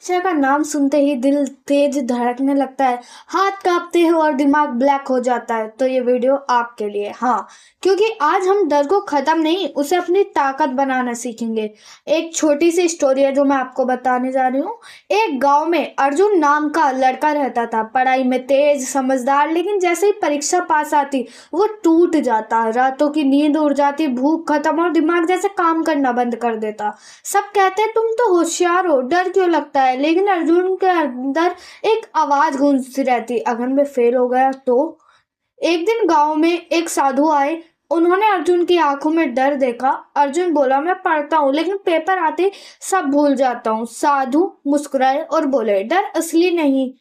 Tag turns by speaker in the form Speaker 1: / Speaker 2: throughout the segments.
Speaker 1: अक्षय का नाम सुनते ही दिल तेज धड़कने लगता है, हाथ कांपते हैं और दिमाग ब्लैक हो जाता है। तो ये वीडियो आपके लिए, हाँ, क्योंकि आज हम डर को खत्म नहीं, उसे अपनी ताकत बनाना सीखेंगे। एक छोटी सी स्टोरी है जो मैं आपको बताने जा रही हूँ। एक गांव में अर्जुन नाम का लड़का रहता था, पढ़ाई में तेज, समझदार, लेकिन जैसे ही परीक्षा पास आती वो टूट जाता। रातों की नींद उड़ जाती, भूख खत्म और दिमाग जैसे काम करना बंद कर देता। सब कहते हैं तुम तो होशियार हो, डर क्यों लगता है? लेकिन अर्जुन के अंदर एक आवाज गूंजती रहती, अगर मैं फेल हो गया तो। एक दिन गांव में एक साधु आए। उन्होंने अर्जुन की आंखों में डर देखा। अर्जुन बोला, मैं पढ़ता हूँ लेकिन पेपर आते सब भूल जाता हूँ। साधु मुस्कुराए और बोले, डर असली नहीं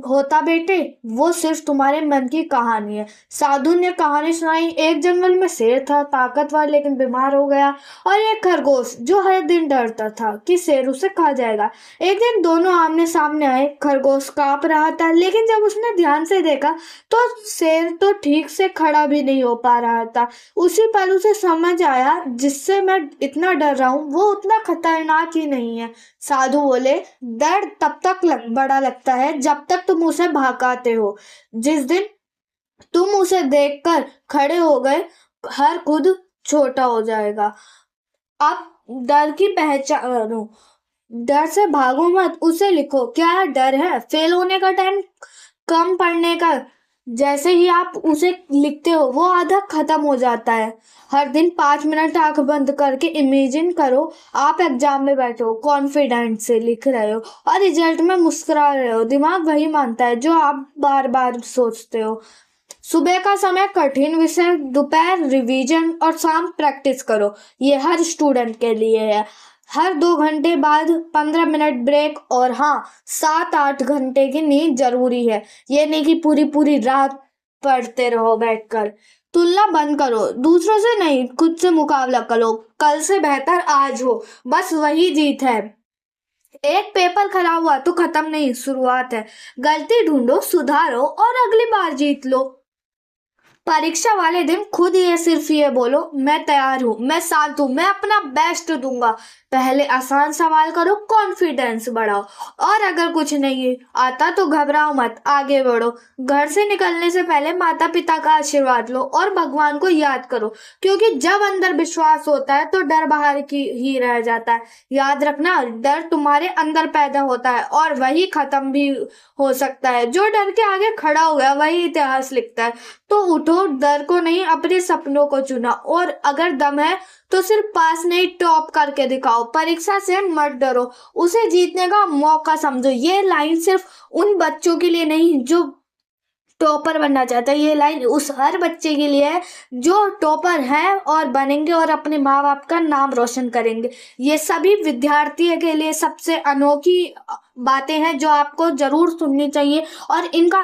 Speaker 1: होता बेटे, वो सिर्फ तुम्हारे मन की कहानी है। साधु ने कहानी सुनाई। एक जंगल में शेर था, ताकतवर लेकिन बीमार हो गया, और एक खरगोश जो हर दिन डरता था कि शेर उसे खा जाएगा। एक दिन दोनों आमने सामने आए। खरगोश कांप रहा था, लेकिन जब उसने ध्यान से देखा तो शेर तो ठीक से खड़ा भी नहीं हो पा रहा था। उसी पल उसे समझ आया, जिससे मैं इतना डर रहा हूँ वो उतना खतरनाक ही नहीं है। साधु बोले, डर तब तक बड़ा लगता है जब तक तुम उसे भगाते हो। जिस दिन तुम उसे देखकर खड़े हो गए, हर खुद छोटा हो जाएगा। अब डर की पहचानो, डर से भागो मत, उसे लिखो। क्या डर है? फेल होने का टाइम, कम पढ़ने का। जैसे ही आप उसे लिखते हो वो आधा खत्म हो जाता है। हर दिन 5 मिनट आंख बंद करके इमेजिन करो आप एग्जाम में बैठे हो, कॉन्फिडेंट से लिख रहे हो और रिजल्ट में मुस्कुरा रहे हो। दिमाग वही मानता है जो आप बार बार सोचते हो। सुबह का समय कठिन विषय, दोपहर रिवीजन और शाम प्रैक्टिस करो। ये हर स्टूडेंट के लिए है। हर 2 घंटे बाद 15 मिनट ब्रेक, और हाँ, 7-8 घंटे की नींद जरूरी है। ये नहीं कि पूरी पूरी रात पढ़ते रहो बैठकर। तुलना बंद करो, दूसरों से नहीं, खुद से मुकाबला करो। कल से बेहतर आज हो, बस वही जीत है। एक पेपर खराब हुआ तो खत्म नहीं, शुरुआत है। गलती ढूंढो, सुधारो और अगली बार जीत लो। परीक्षा वाले दिन खुद ये सिर्फ ये बोलो, मैं तैयार हूँ, मैं शांत हूँ, मैं अपना बेस्ट दूंगा। पहले आसान सवाल करो, कॉन्फिडेंस बढ़ाओ, और अगर कुछ नहीं आता तो घबराओ मत, आगे बढ़ो। घर से निकलने से पहले माता पिता का आशीर्वाद लो और भगवान को याद करो, क्योंकि जब अंदर विश्वास होता है तो डर बाहर की ही रह जाता है। याद रखना, डर तुम्हारे अंदर पैदा होता है और वही खत्म भी हो सकता है। जो डर के आगे खड़ा हो गया वही इतिहास लिखता है। तो उठो, डर को नहीं, अपने सपनों को चुना, और अगर दम है तो सिर्फ पास नहीं, टॉप करके दिखाओ। परीक्षा से मत डरो, उसे जीतने का मौका समझो। ये लाइन सिर्फ उन बच्चों के लिए नहीं जो टॉपर बनना चाहता है, ये लाइन उस हर बच्चे के लिए है जो टॉपर है और बनेंगे और अपने माँ बाप का नाम रोशन करेंगे। ये सभी विद्यार्थियों के लिए सबसे अनोखी बातें हैं जो आपको जरूर सुननी चाहिए और इनका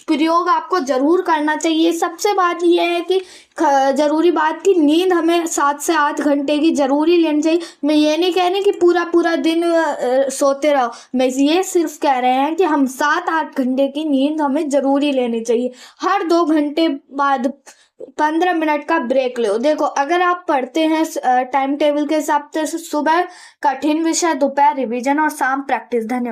Speaker 1: प्रयोग आपको जरूर करना चाहिए। सबसे बात यह है कि जरूरी बात की नींद हमें 7 से 8 घंटे की जरूरी लेनी चाहिए। मैं ये नहीं कह रही कि पूरा पूरा दिन सोते रहो, मैं ये सिर्फ कह रहे हैं कि हम 7-8 घंटे की नींद हमें जरूरी लेनी चाहिए। हर 2 घंटे बाद 15 मिनट का ब्रेक लो। देखो, अगर आप पढ़ते हैं टाइम टेबल के हिसाब से, सुबह कठिन विषय, दोपहर रिवीजन और शाम प्रैक्टिस। धन्यवाद।